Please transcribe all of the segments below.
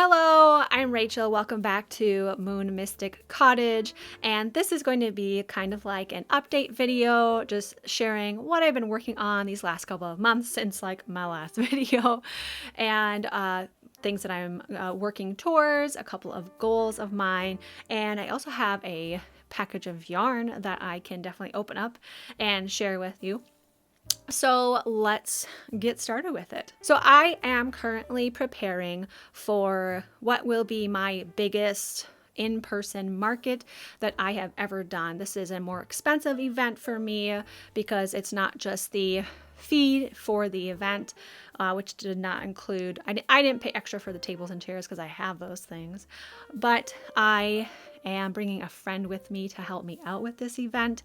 Hello, I'm Rachel. Welcome back to Moon Mystic Cottage. And this is going to be kind of like an update video, just sharing what I've been working on these last couple of months since like my last video, and things that I'm working towards, a couple of goals of mine. And I also have a package of yarn that I can definitely open up and share with you. So let's get started with it. So I am currently preparing for what will be my biggest in-person market that I have ever done. This is a more expensive event for me because it's not just the fee for the event, which did not include, I didn't pay extra for the tables and chairs because I have those things, but I am bringing a friend with me to help me out with this event,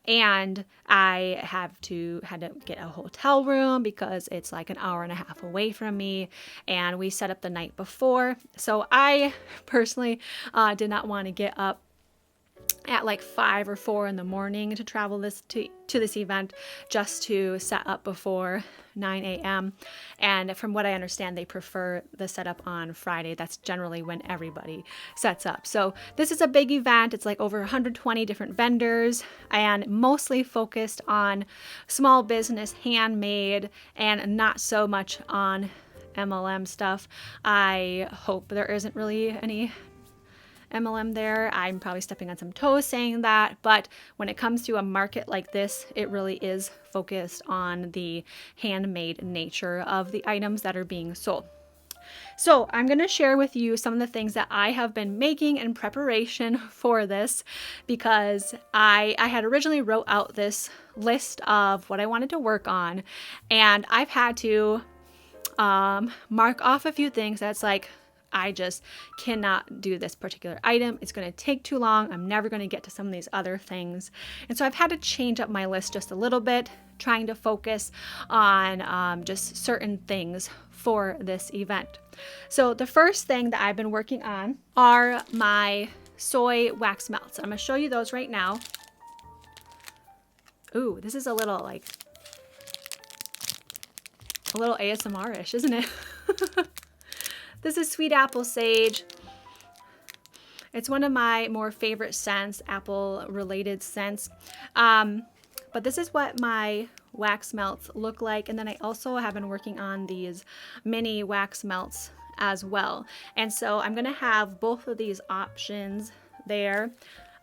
and I had to get a hotel room because it's like an hour and a half away from me, and we set up the night before. So I personally did not want to get up at like 5 or 4 in the morning to travel to this event just to set up before 9 a.m. And from what I understand, they prefer the setup on Friday. That's generally when everybody sets up. So this is a big event. It's like over 120 different vendors and mostly focused on small business, handmade, and not so much on MLM stuff. I hope there isn't really any MLM there. I'm probably stepping on some toes saying that, but when it comes to a market like this, it really is focused on the handmade nature of the items that are being sold. So I'm going to share with you some of the things that I have been making in preparation for this, because I had originally wrote out this list of what I wanted to work on, and I've had to mark off a few things that's like, I just cannot do this particular item. It's going to take too long. I'm never going to get to some of these other things. And so I've had to change up my list just a little bit, trying to focus on just certain things for this event. So the first thing that I've been working on are my soy wax melts. I'm going to show you those right now. Ooh, this is a little ASMR-ish, isn't it? This is Sweet Apple Sage. It's one of my more favorite scents, apple-related scents. But this is what my wax melts look like. And then I also have been working on these mini wax melts as well. And so I'm going to have both of these options there.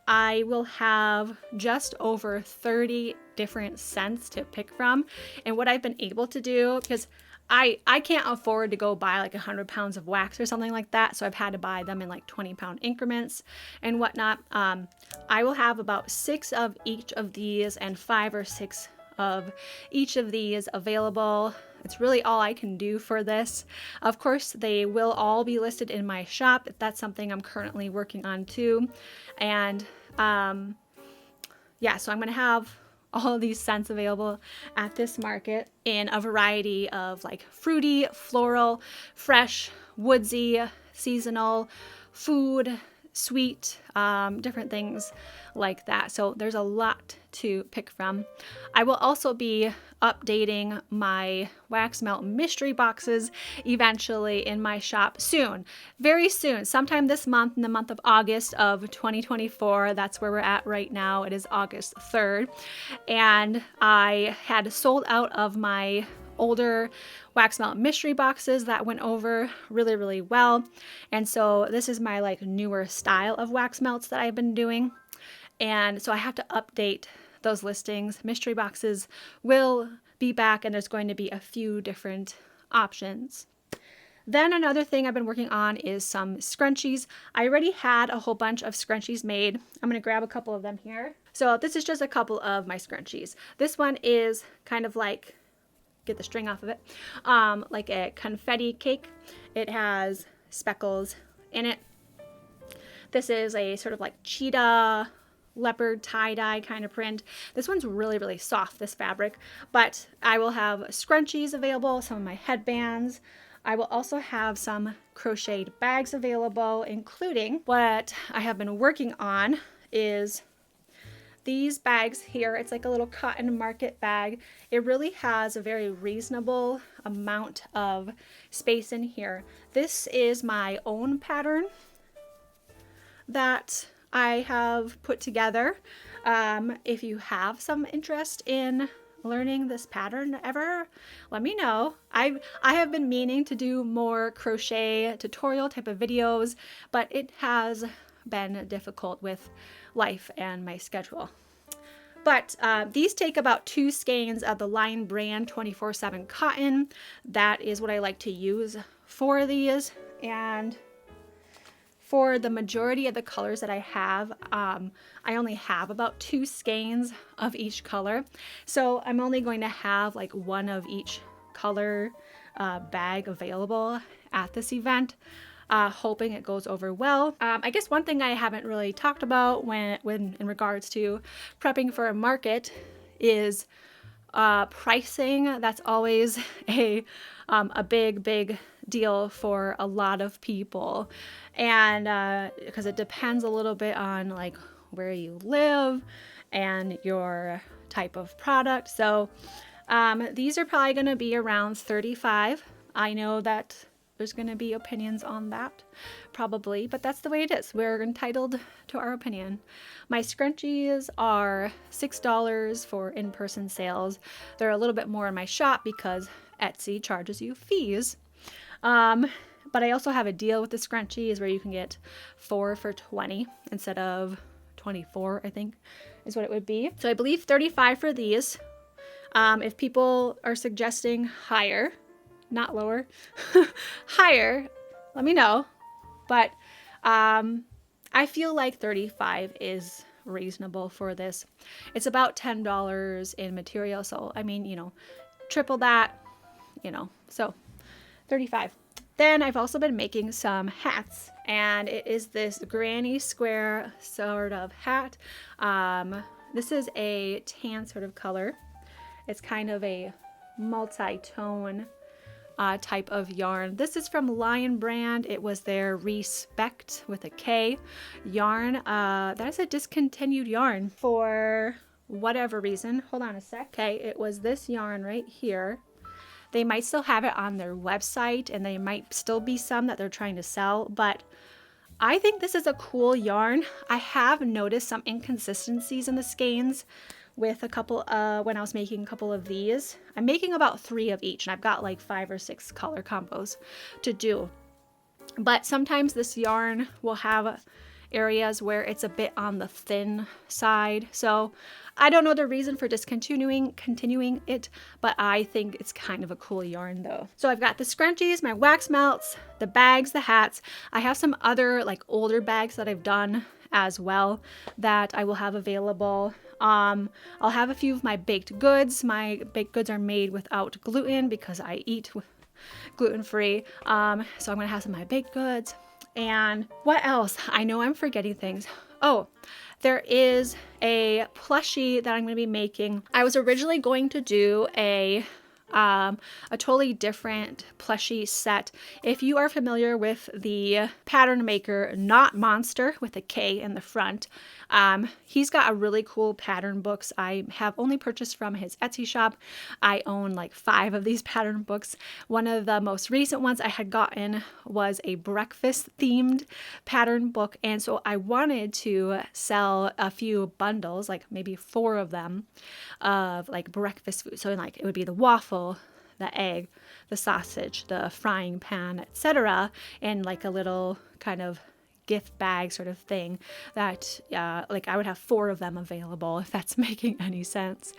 I will have just over 30 different scents to pick from. And what I've been able to do, because I can't afford to go buy like 100 pounds of wax or something like that, so I've had to buy them in like 20-pound increments and whatnot. I will have about 6 of each of these and 5 or 6 of each of these available. It's really all I can do for this. Of course, they will all be listed in my shop if that's something I'm currently working on too. And yeah, so I'm going to have all of these scents available at this market in a variety of like fruity, floral, fresh, woodsy, seasonal, food, sweet, different things like that. So there's a lot to pick from. I will also be updating my wax melt mystery boxes eventually in my shop soon, very soon, sometime this month, in the month of August of 2024. That's where we're at right now. It is August 3rd. And I had sold out of my older wax melt mystery boxes that went over really, really well. And so this is my like newer style of wax melts that I've been doing. And so I have to update those listings. Mystery boxes will be back, and there's going to be a few different options. Then another thing I've been working on is some scrunchies. I already had a whole bunch of scrunchies made. I'm going to grab a couple of them here. So this is just a couple of my scrunchies. This one is kind of like, get the string off of it, like a confetti cake. It has speckles in it. This is a sort of like cheetah leopard tie-dye kind of print. This one's really, really soft, this fabric, but I will have scrunchies available, some of my headbands. I will also have some crocheted bags available, including what I have been working on is these bags here, it's like a little cotton market bag. It really has a very reasonable amount of space in here. This is my own pattern that I have put together. If you have some interest in learning this pattern ever, let me know. I have been meaning to do more crochet tutorial type of videos, but it has been difficult with life and my schedule. But these take about 2 skeins of the Lion brand 24/7 cotton. That is what I like to use for these. And for the majority of the colors that I have, I only have about 2 skeins of each color. So I'm only going to have like one of each color bag available at this event. Hoping it goes over well. I guess one thing I haven't really talked about when in regards to prepping for a market is pricing. That's always a big deal for a lot of people, and because it depends a little bit on like where you live and your type of product. So these are probably going to be around $35. I know that there's going to be opinions on that, probably, but that's the way it is. We're entitled to our opinion. My scrunchies are $6 for in-person sales. They're a little bit more in my shop because Etsy charges you fees. But I also have a deal with the scrunchies where you can get 4 for $20 instead of 24, I think is what it would be. So I believe $35 for these. If people are suggesting higher, not lower, higher, let me know. But I feel like $35 is reasonable for this. It's about $10 in material. So, I mean, you know, triple that, you know, so $35. Then I've also been making some hats, and it is this granny square sort of hat. This is a tan sort of color. It's kind of a multi-tone type of yarn. This is from Lion brand. It was their Respect with a K yarn. That is a discontinued yarn for whatever reason. Hold on a sec. Okay, it was this yarn right here. They might still have it on their website, and they might still be some that they're trying to sell, but I think this is a cool yarn. I have noticed some inconsistencies in the skeins with a couple when I was making a couple of these. I'm making about 3 of each, and I've got like 5 or 6 color combos to do. But sometimes this yarn will have areas where it's a bit on the thin side. So I don't know the reason for continuing it, but I think it's kind of a cool yarn though. So I've got the scrunchies, my wax melts, the bags, the hats. I have some other like older bags that I've done as well that I will have available. I'll have a few of my baked goods. My baked goods are made without gluten because I eat gluten-free. So I'm gonna have some of my baked goods. And what else? I know I'm forgetting things. Oh, there is a plushie that I'm going to be making. I was originally going to do a totally different plushie set. If you are familiar with the pattern maker Not Monster with a K in the front, he's got a really cool pattern books. I have only purchased from his Etsy shop. I own like 5 of these pattern books. One of the most recent ones I had gotten was a breakfast themed pattern book, and so I wanted to sell a few bundles, like maybe 4 of them, of like breakfast food. So like it would be the waffle, the egg, the sausage, the frying pan, etc., and like a little kind of gift bag sort of thing that like I would have 4 of them available, if that's making any sense.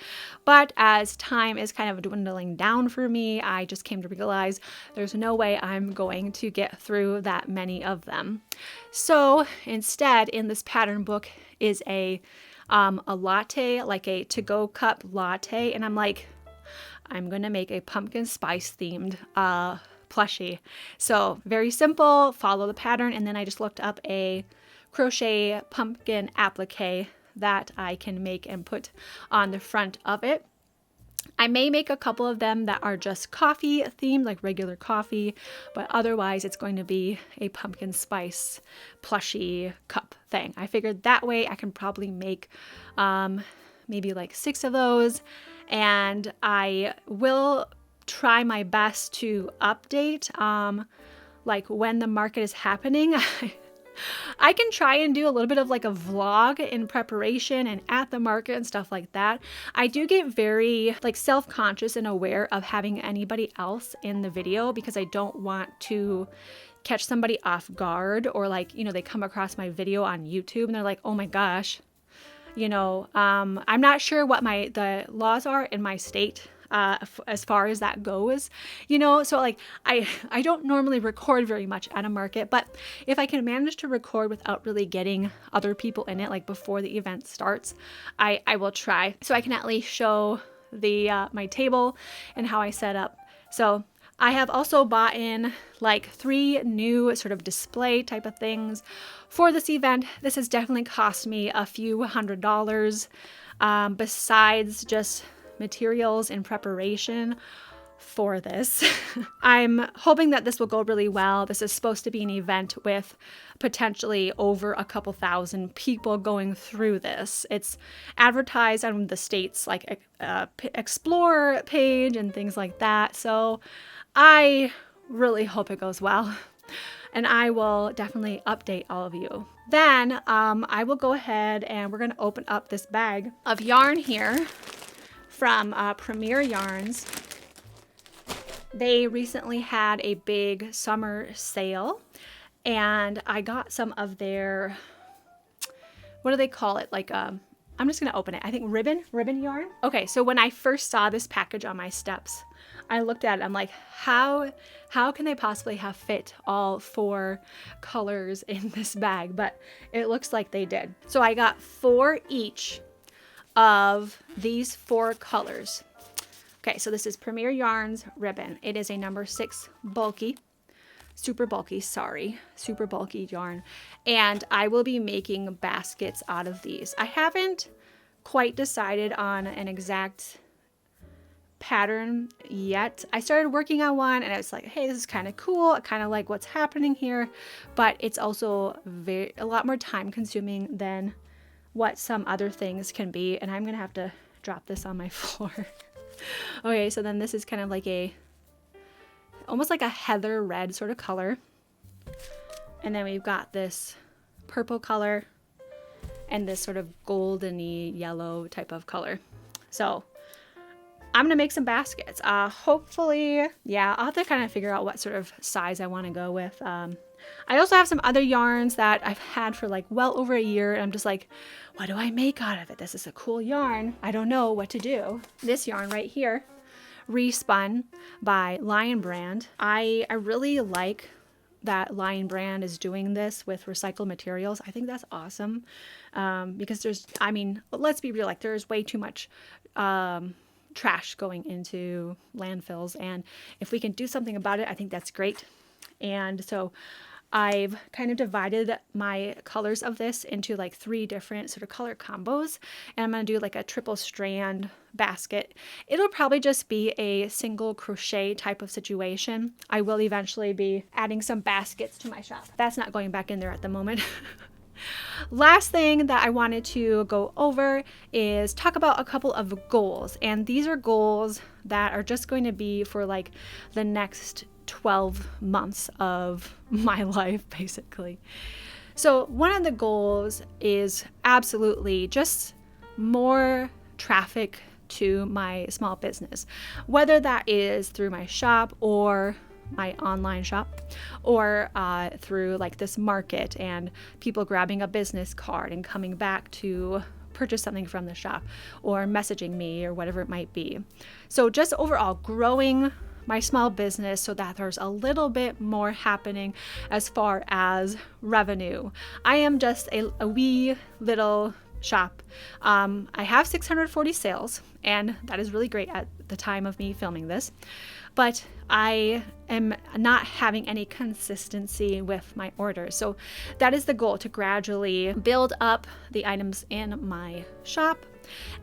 But as time is kind of dwindling down for me, I just came to realize there's no way I'm going to get through that many of them. So instead, in this pattern book is a latte, like a to-go cup latte, and I'm like, I'm gonna make a pumpkin spice themed plushie. So very simple, follow the pattern, and then I just looked up a crochet pumpkin applique that I can make and put on the front of it. I may make a couple of them that are just coffee themed, like regular coffee, but otherwise it's going to be a pumpkin spice plushy cup thing. I figured that way I can probably make maybe like 6 of those, and I will try my best to update like when the market is happening. I can try and do a little bit of like a vlog in preparation and at the market and stuff like that. I do get very like self-conscious and aware of having anybody else in the video because I don't want to catch somebody off guard, or like, you know, they come across my video on YouTube and they're like, oh my gosh, you know, I'm not sure what the laws are in my state as far as that goes, you know, so like I don't normally record very much at a market, but if I can manage to record without really getting other people in it, like before the event starts, I will try, so I can at least show the my table and how I set up. So I have also bought in like 3 new sort of display type of things for this event. This has definitely cost me a few $100s, besides just materials in preparation for this. I'm hoping that this will go really well. This is supposed to be an event with potentially over a couple thousand people going through this. It's advertised on the state's like Explore page and things like that. So I really hope it goes well, and I will definitely update all of you. Then I will go ahead and we're going to open up this bag of yarn here from Premier Yarns. They recently had a big summer sale, and I got some of their, what do they call it? Like, I'm just gonna open it. I think ribbon yarn. Okay, so when I first saw this package on my steps, I looked at it, I'm like, how can they possibly have fit all 4 colors in this bag? But it looks like they did. So I got 4 each of these 4 colors. Okay, so this is Premier Yarns ribbon. It is a number 6 bulky, super bulky yarn. And I will be making baskets out of these. I haven't quite decided on an exact pattern yet. I started working on one and I was like, hey, this is kind of cool. I kind of like what's happening here, but it's also a lot more time consuming than what some other things can be, and I'm gonna have to drop this on my floor. Okay, so then this is kind of like almost like a heather red sort of color, and then we've got this purple color and this sort of goldeny yellow type of color. So I'm gonna make some baskets. Hopefully, yeah, I'll have to kind of figure out what sort of size I want to go with. I also have some other yarns that I've had for like well over a year, and I'm just like, what do I make out of it? This is a cool yarn. I don't know what to do. This yarn right here, Respun by Lion Brand. I really like that Lion Brand is doing this with recycled materials. I think that's awesome, because I mean, let's be real, like there's way too much trash going into landfills, and if we can do something about it, I think that's great. And so I've kind of divided my colors of this into like 3 different sort of color combos, and I'm going to do like a triple strand basket. It'll probably just be a single crochet type of situation. I will eventually be adding some baskets to my shop. That's not going back in there at the moment. Last thing that I wanted to go over is talk about a couple of goals, and these are goals that are just going to be for like the next 12 months of my life, basically. So one of the goals is absolutely just more traffic to my small business, whether that is through my shop or my online shop, or through like this market and people grabbing a business card and coming back to purchase something from the shop, or messaging me, or whatever it might be. So just overall growing my small business so that there's a little bit more happening as far as revenue. I am just a wee little shop. I have 640 sales, and that is really great at the time of me filming this, but I am not having any consistency with my orders. So that is the goal, to gradually build up the items in my shop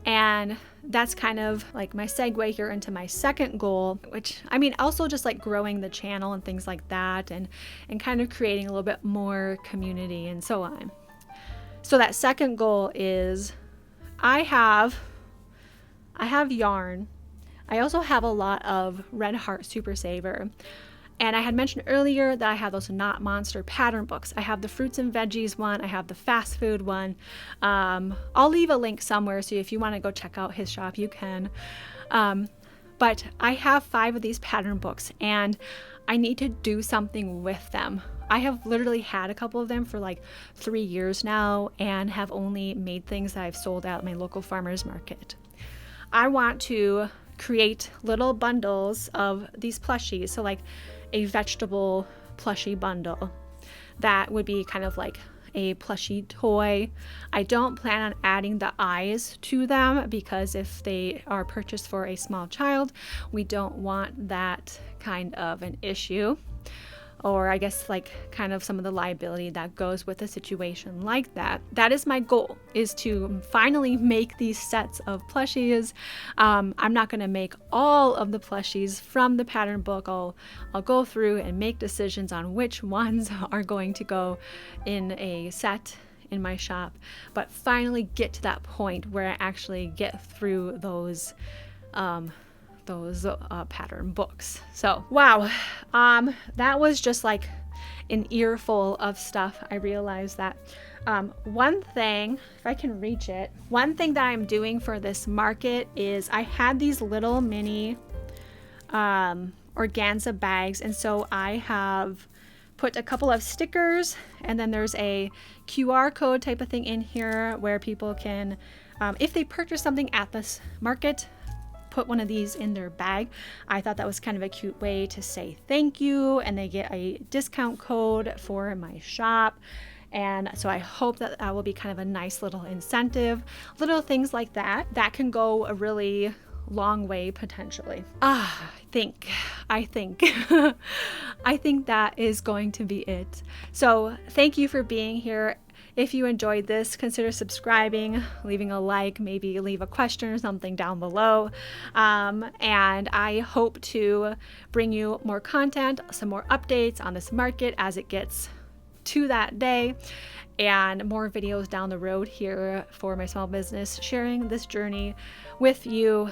And that's kind of like my segue here into my second goal, which I mean, also just like growing the channel and things like that, and kind of creating a little bit more community and so on. So that second goal is I have yarn. I also have a lot of Red Heart Super Saver. And I had mentioned earlier that I have those Knot Monster pattern books. I have the fruits and veggies one. I have the fast food one. I'll leave a link somewhere, so if you want to go check out his shop, you can. But I have 5 of these pattern books, and I need to do something with them. I have literally had a couple of them for like 3 years now, and have only made things that I've sold at my local farmer's market. I want to create little bundles of these plushies, so like a vegetable plushie bundle that would be kind of like a plushie toy. I don't plan on adding the eyes to them, because if they are purchased for a small child, we don't want that kind of an issue, or I guess like kind of some of the liability that goes with a situation like that. That is my goal, is to finally make these sets of plushies. I'm not going to make all of the plushies from the pattern book. I'll go through and make decisions on which ones are going to go in a set in my shop, but finally get to that point where I actually get through those pattern books. So wow, that was just like an earful of stuff. I realized that one thing, if I can reach it, one thing that I'm doing for this market is I had these little mini organza bags, and so I have put a couple of stickers, and then there's a QR code type of thing in here where people can, if they purchase something at this market, put one of these in their bag. I thought that was kind of a cute way to say thank you, and they get a discount code for my shop. And so I hope that that will be kind of a nice little incentive. Little things like that can go a really long way potentially. I think I think that is going to be it. So thank you for being here. If you enjoyed this, consider subscribing, leaving a like, maybe leave a question or something down below. And I hope to bring you more content, some more updates on this market as it gets to that day, and more videos down the road here for my small business, sharing this journey with you,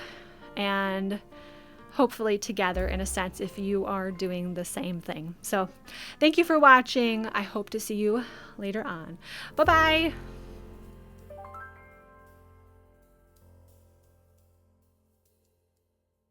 and hopefully together in a sense if you are doing the same thing. So thank you for watching. I hope to see you later on. Bye-bye.